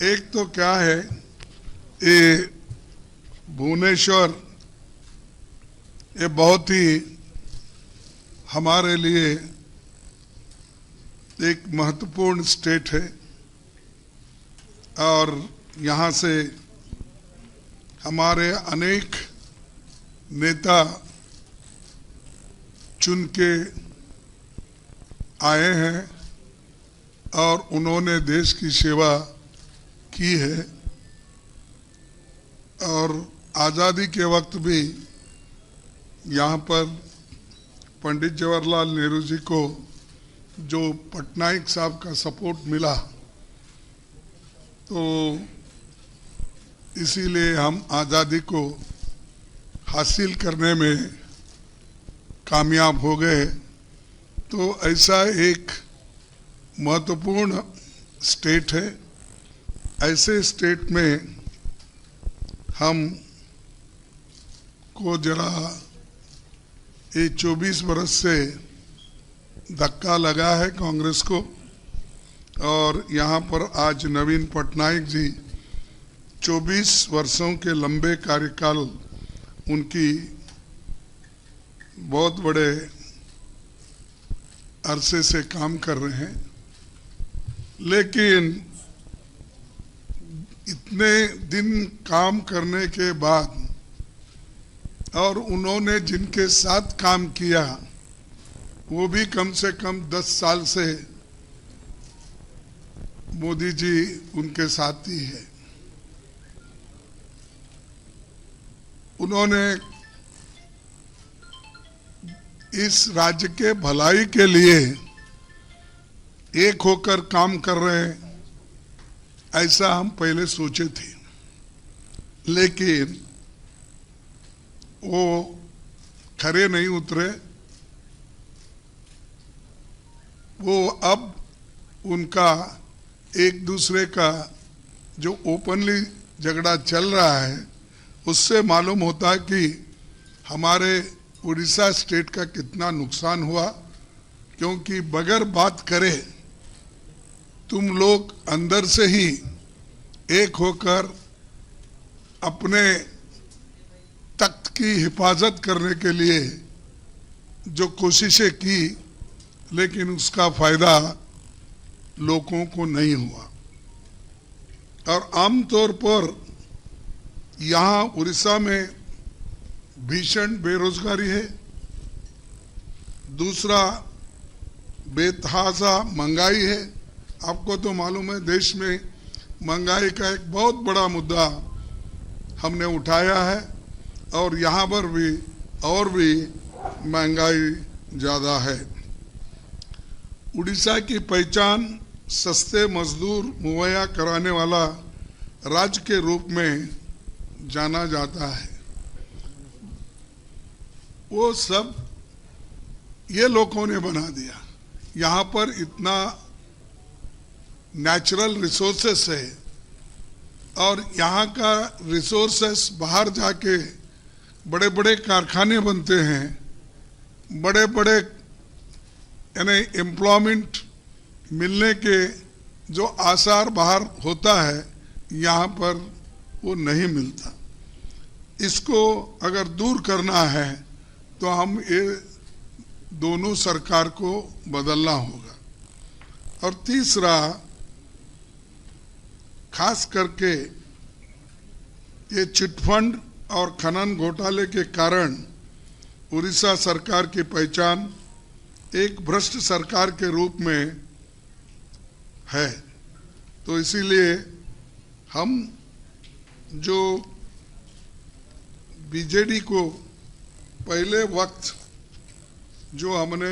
एक तो क्या है, ये भुवनेश्वर ये बहुत ही हमारे लिए एक महत्वपूर्ण स्टेट है और यहाँ से हमारे अनेक नेता चुन के आए हैं और उन्होंने देश की सेवा की है और आज़ादी के वक्त भी यहाँ पर पंडित जवाहरलाल नेहरू जी को जो पटनायक साहब का सपोर्ट मिला तो इसीलिए हम आज़ादी को हासिल करने में कामयाब हो गए। तो ऐसा एक महत्वपूर्ण स्टेट है, ऐसे स्टेट में हम को जरा ये 24 बरस से धक्का लगा है कांग्रेस को और यहाँ पर आज नवीन पटनायक जी 24 वर्षों के लंबे कार्यकाल उनकी बहुत बड़े अरसे से काम कर रहे हैं, लेकिन इतने दिन काम करने के बाद और उन्होंने जिनके साथ काम किया वो भी कम से कम 10 साल से मोदी जी उनके साथ ही है। उन्होंने इस राज्य के भलाई के लिए एक होकर काम कर रहे हैं ऐसा हम पहले सोचे थे, लेकिन वो खरे नहीं उतरे। वो अब उनका एक दूसरे का जो ओपनली झगड़ा चल रहा है उससे मालूम होता है कि हमारे उड़ीसा स्टेट का कितना नुकसान हुआ, क्योंकि बगैर बात करे तुम लोग अंदर से ही एक होकर अपने तख्त की हिफाजत करने के लिए जो कोशिशें की, लेकिन उसका फायदा लोगों को नहीं हुआ। और आमतौर पर यहाँ उड़ीसा में भीषण बेरोजगारी है, दूसरा बेतहाशा महंगाई है। आपको तो मालूम है देश में महंगाई का एक बहुत बड़ा मुद्दा हमने उठाया है और यहाँ पर भी और भी महंगाई ज़्यादा है। उड़ीसा की पहचान सस्ते मजदूर मुहैया कराने वाला राज्य के रूप में जाना जाता है। वो सब ये लोगों ने बना दिया। यहाँ पर इतना नेचुरल रिसोर्सेस है और यहाँ का रिसोर्सेस बाहर जाके बड़े बड़े कारखाने बनते हैं, बड़े बड़े यानी एम्प्लॉयमेंट मिलने के जो आसार बाहर होता है, यहाँ पर वो नहीं मिलता। इसको अगर दूर करना है तो हम ये दोनों सरकार को बदलना होगा। और तीसरा, खास करके ये चिटफंड और खनन घोटाले के कारण उड़ीसा सरकार की पहचान एक भ्रष्ट सरकार के रूप में है। तो इसीलिए हम जो बीजेडी को पहले वक्त जो हमने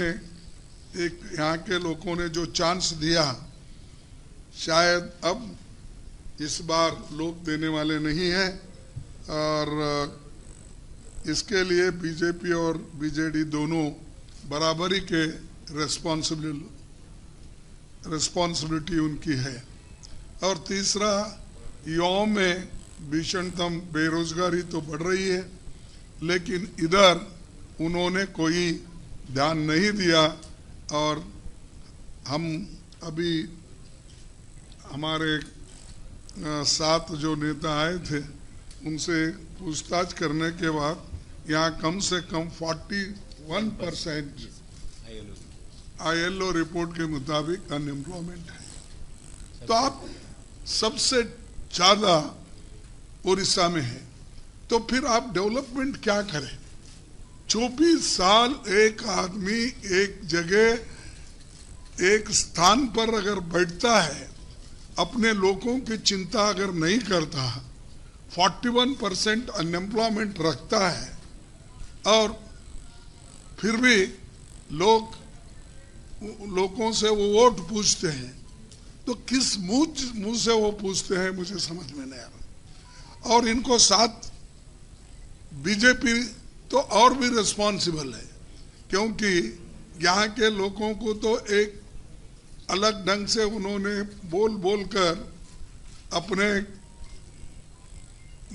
एक यहाँ के लोगों ने जो चांस दिया, शायद अब इस बार लोग देने वाले नहीं हैं और इसके लिए बीजेपी और बीजेडी दोनों बराबरी के रिस्पॉन्सिबिलिटी उनकी है। और तीसरा, युवाओं में भीषणतम बेरोजगारी तो बढ़ रही है, लेकिन इधर उन्होंने कोई ध्यान नहीं दिया और हम अभी हमारे 7 जो नेता आए थे उनसे पूछताछ करने के बाद यहाँ कम से कम 41% ILO रिपोर्ट के मुताबिक अनएम्प्लॉयमेंट है। तो आप सबसे ज्यादा उड़ीसा में है, तो फिर आप डेवलपमेंट क्या करें? 24 साल एक आदमी एक जगह एक स्थान पर अगर बैठता है, अपने लोगों की चिंता अगर नहीं करता, 41% अनएम्प्लॉयमेंट रखता है, और फिर भी लोगों से वो वोट पूछते हैं, तो किस मुंह से वो पूछते हैं मुझे समझ में नहीं आ रहा। और इनको साथ बीजेपी तो और भी रिस्पॉन्सिबल है, क्योंकि यहाँ के लोगों को तो एक अलग ढंग से उन्होंने बोल कर अपने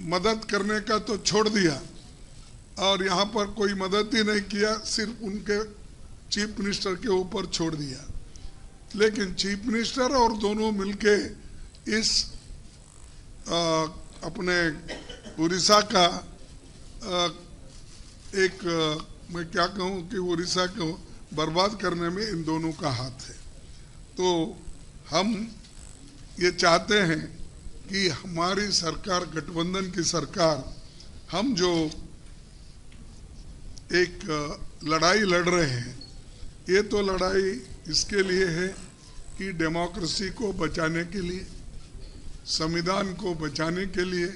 मदद करने का तो छोड़ दिया, और यहाँ पर कोई मदद ही नहीं किया, सिर्फ उनके चीफ मिनिस्टर के ऊपर छोड़ दिया। लेकिन चीफ मिनिस्टर और दोनों मिलके इस अपने उड़ीसा का मैं क्या कहूँ कि उड़ीसा को बर्बाद करने में इन दोनों का हाथ है। तो हम ये चाहते हैं कि हमारी सरकार, गठबंधन की सरकार, हम जो एक लड़ाई लड़ रहे हैं, ये तो लड़ाई इसके लिए है कि डेमोक्रेसी को बचाने के लिए, संविधान को बचाने के लिए,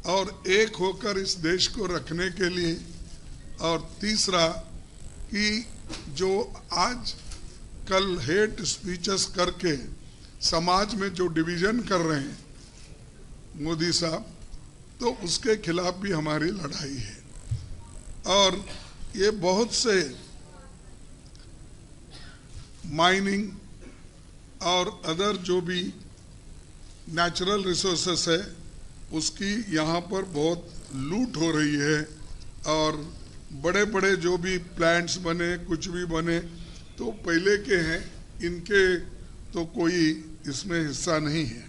और एक होकर इस देश को रखने के लिए, और तीसरा कि जो आज कल हेट स्पीचेस करके समाज में जो डिवीजन कर रहे हैं मोदी साहब, तो उसके खिलाफ भी हमारी लड़ाई है। और ये बहुत से माइनिंग और अदर जो भी नेचुरल रिसोर्सेस है, उसकी यहाँ पर बहुत लूट हो रही है, और बड़े बड़े जो भी प्लांट्स बने, कुछ भी बने, तो पहले के हैं, इनके तो कोई इसमें हिस्सा नहीं है।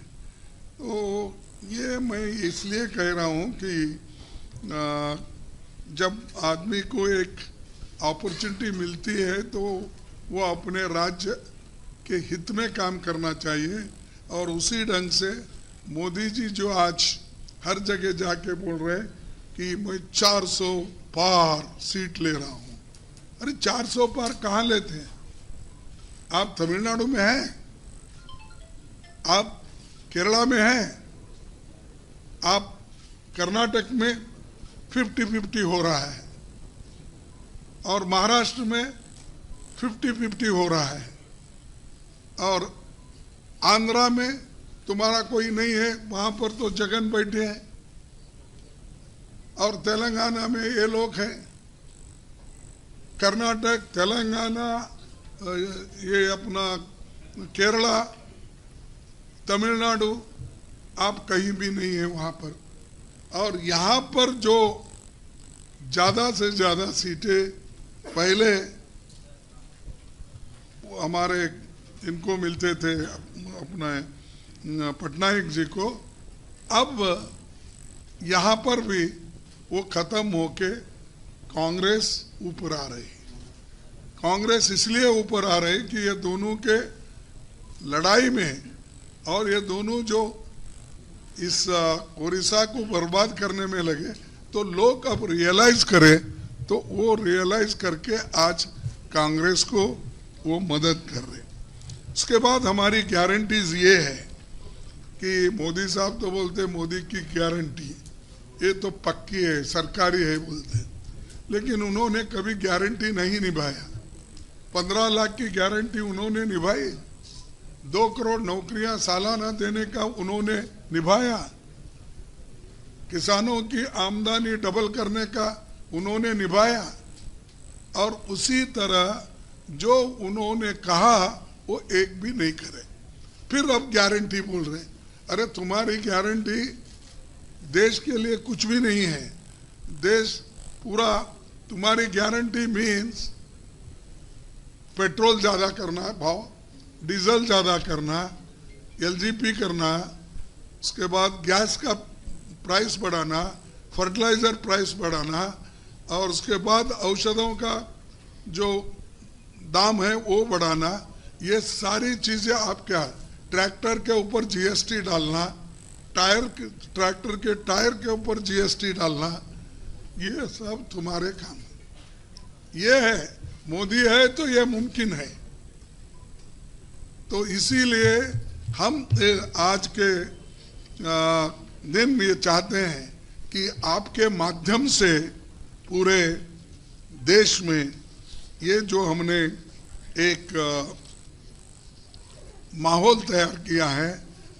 तो ये मैं इसलिए कह रहा हूँ कि जब आदमी को एक अपॉर्चुनिटी मिलती है तो वो अपने राज्य के हित में काम करना चाहिए, और उसी ढंग से मोदी जी जो आज हर जगह जाके बोल रहे हैं कि मैं 400 पार सीट ले रहा हूँ। अरे 400 पार कहाँ लेते हैं? आप तमिलनाडु में हैं, आप केरला में हैं, आप कर्नाटक में 50-50 हो रहा है, और महाराष्ट्र में 50-50 हो रहा है, और आंध्रा में तुम्हारा कोई नहीं है, वहां पर तो जगन बैठे हैं, और तेलंगाना में ये लोग हैं। कर्नाटक, तेलंगाना, ये अपना केरला, तमिलनाडु, आप कहीं भी नहीं है वहां पर। और यहाँ पर जो ज्यादा से ज्यादा सीटें पहले हमारे इनको मिलते थे, अपना पटनायक जी को, अब यहाँ पर भी वो खत्म होके कांग्रेस ऊपर आ रही। कांग्रेस इसलिए ऊपर आ रही कि ये दोनों के लड़ाई में, और ये दोनों जो इस उड़ीसा को बर्बाद करने में लगे, तो लोग अब रियलाइज करें, तो वो रियलाइज करके आज कांग्रेस को वो मदद कर रहे। उसके बाद हमारी गारंटीज ये है कि मोदी साहब तो बोलते मोदी की गारंटी ये तो पक्की है, सरकारी है बोलते, लेकिन उन्होंने कभी गारंटी नहीं निभाया। 15 लाख की गारंटी उन्होंने निभाई, 2 करोड़ नौकरियां सालाना देने का उन्होंने निभाया, किसानों की आमदनी डबल करने का उन्होंने निभाया, और उसी तरह जो उन्होंने कहा वो एक भी नहीं करे। फिर अब गारंटी बोल रहे, अरे तुम्हारी गारंटी देश के लिए कुछ भी नहीं है। देश पूरा, तुम्हारी गारंटी मीन्स पेट्रोल ज्यादा करना भाव, डीजल ज्यादा करना, एलजीपी करना, उसके बाद गैस का प्राइस बढ़ाना, फर्टिलाइजर प्राइस बढ़ाना, और उसके बाद औषधों का जो दाम है वो बढ़ाना, ये सारी चीजें आप क्या, ट्रैक्टर के ऊपर जीएसटी डालना, ट्रैक्टर के टायर के ऊपर जीएसटी डालना, ये सब तुम्हारे काम। ये है, मोदी है तो ये मुमकिन है। तो इसीलिए हम आज के दिन ये चाहते हैं कि आपके माध्यम से पूरे देश में ये जो हमने एक माहौल तैयार किया है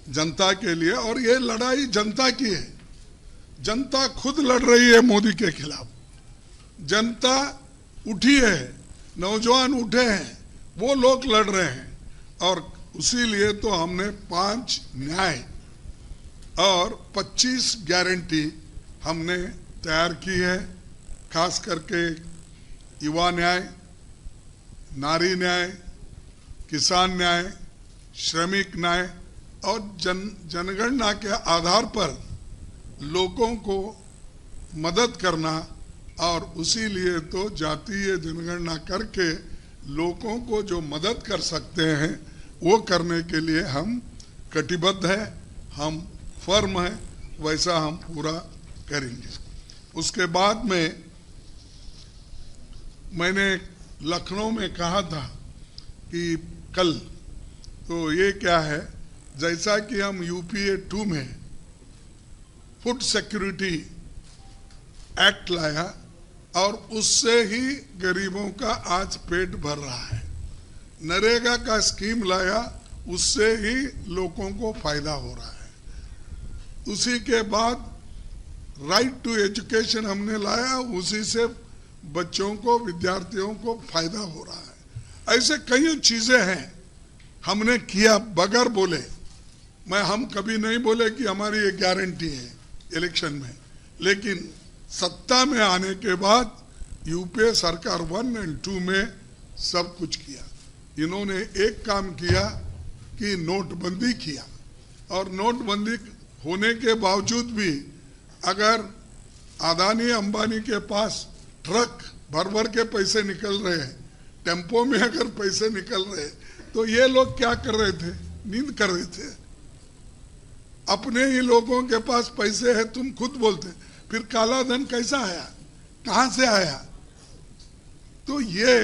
जनता के लिए, और ये लड़ाई जनता की है। जनता खुद लड़ रही है मोदी के खिलाफ। जनता उठी है, नौजवान उठे हैं, वो लोग लड़ रहे हैं। और उसी लिए तो हमने 5 न्याय और 25 गारंटी हमने तैयार की है। खास करके युवा न्याय, नारी न्याय, किसान न्याय, श्रमिक न्याय, और जनगणना के आधार पर लोगों को मदद करना। और उसी लिए तो जातीय जनगणना करके लोगों को जो मदद कर सकते हैं वो करने के लिए हम कटिबद्ध है, हम फर्म है, वैसा हम पूरा करेंगे। उसके बाद में मैंने लखनऊ में कहा था कि कल, तो ये क्या है, जैसा कि हम यूपीए 2 में फूड सिक्योरिटी एक्ट लाया और उससे ही गरीबों का आज पेट भर रहा है, नरेगा का स्कीम लाया उससे ही लोगों को फायदा हो रहा है, उसी के बाद राइट टू एजुकेशन हमने लाया, उसी से बच्चों को, विद्यार्थियों को फायदा हो रहा है। ऐसे कई चीजें हैं हमने किया बगैर बोले। हम कभी नहीं बोले कि हमारी ये गारंटी है इलेक्शन में, लेकिन सत्ता में आने के बाद यूपीए सरकार 1 और 2 में सब कुछ किया। इन्होंने एक काम किया कि नोटबंदी किया, और नोटबंदी होने के बावजूद भी अगर अदानी अंबानी के पास ट्रक भर भर के पैसे निकल रहे हैं, टेम्पो में अगर पैसे निकल रहे, तो ये लोग क्या कर रहे थे, नींद कर रहे थे। अपने ही लोगों के पास पैसे है, तुम खुद बोलते, फिर काला धन कैसा आया, कहां से आया? तो ये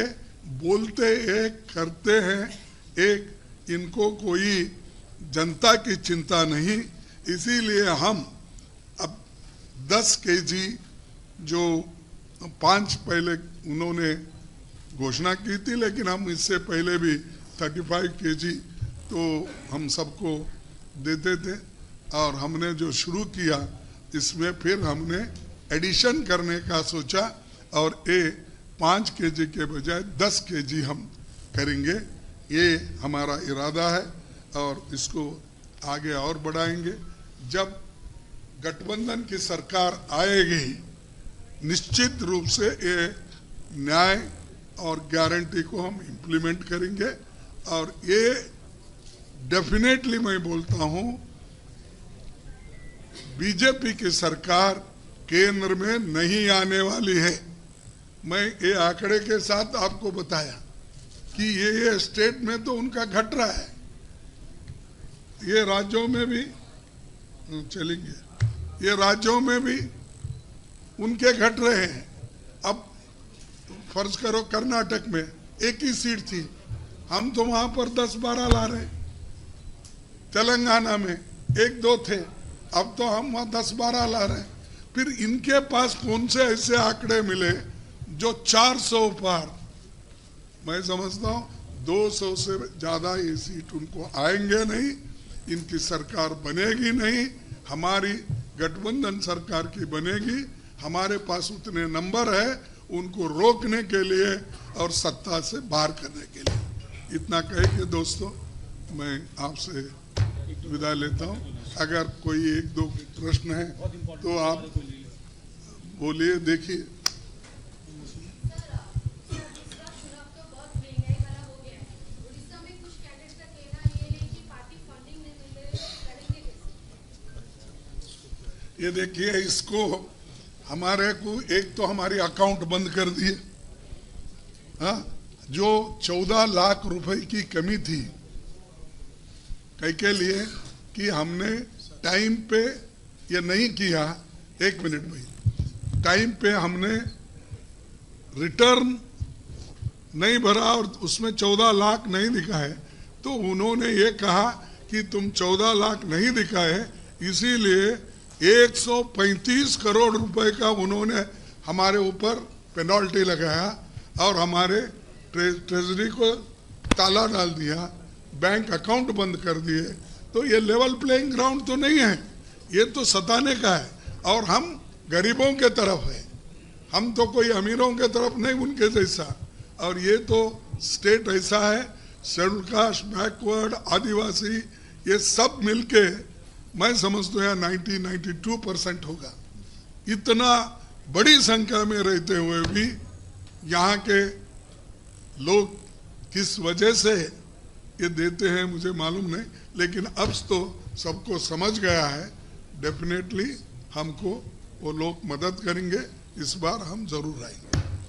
बोलते एक, करते हैं एक, इनको कोई जनता की चिंता नहीं। इसीलिए हम अब 10 केजी जो 5 पहले उन्होंने घोषणा की थी, लेकिन हम इससे पहले भी 35 केजी तो हम सबको देते थे, और हमने जो शुरू किया इसमें फिर हमने एडिशन करने का सोचा, और ये 5 केजी के बजाय 10 केजी हम करेंगे। ये हमारा इरादा है और इसको आगे और बढ़ाएंगे। जब गठबंधन की सरकार आएगी, निश्चित रूप से ये न्याय और गारंटी को हम इम्प्लीमेंट करेंगे। और ये डेफिनेटली मैं बोलता हूं, बीजेपी की सरकार केंद्र में नहीं आने वाली है। मैं ये आंकड़े के साथ आपको बताया कि ये स्टेट में तो उनका घट रहा है, ये राज्यों में भी चलेंगे, ये राज्यों में भी उनके घट रहे हैं। अब फर्ज करो कर्नाटक में 1 ही सीट थी, हम तो वहां पर 10-12 ला रहे। तेलंगाना में 1-2 थे, अब तो हम वहां 10-12 ला रहे। फिर इनके पास कौन से ऐसे आंकड़े मिले जो 400 पार? मैं समझता हूं 200 से ज्यादा ये सीट उनको आएंगे नहीं, इनकी सरकार बनेगी नहीं, हमारी गठबंधन सरकार की बनेगी। हमारे पास उतने नंबर है उनको रोकने के लिए और सत्ता से बाहर करने के लिए। इतना कह के दोस्तों मैं आपसे विदा लेता हूं। अगर कोई 1-2 प्रश्न है तो आप बोलिए। देखिए, ये देखिए, इसको हमारे को एक तो हमारी अकाउंट बंद कर दिए, हाँ, जो 14 लाख रुपए की कमी थी कई के लिए कि हमने टाइम पे ये नहीं किया। एक मिनट भाई, टाइम पे हमने रिटर्न नहीं भरा और उसमें 14 लाख नहीं दिखाए, तो उन्होंने ये कहा कि तुम 14 लाख नहीं दिखाए, इसीलिए 135 करोड़ रुपए का उन्होंने हमारे ऊपर पेनल्टी लगाया और हमारे ट्रेजरी को ताला डाल दिया, बैंक अकाउंट बंद कर दिए। तो ये लेवल प्लेइंग ग्राउंड तो नहीं है, ये तो सताने का है। और हम गरीबों के तरफ है, हम तो कोई अमीरों के तरफ नहीं उनके जैसा। और ये तो स्टेट ऐसा है, शेड्यूल कास्ट, बैकवर्ड, आदिवासी, ये सब मिलके मैं समझता हूँ 92% होगा। इतना बड़ी संख्या में रहते हुए भी यहाँ के लोग किस वजह से ये देते हैं मुझे मालूम नहीं, लेकिन अब तो सबको समझ गया है। डेफिनेटली हमको वो लोग मदद करेंगे, इस बार हम जरूर आएंगे।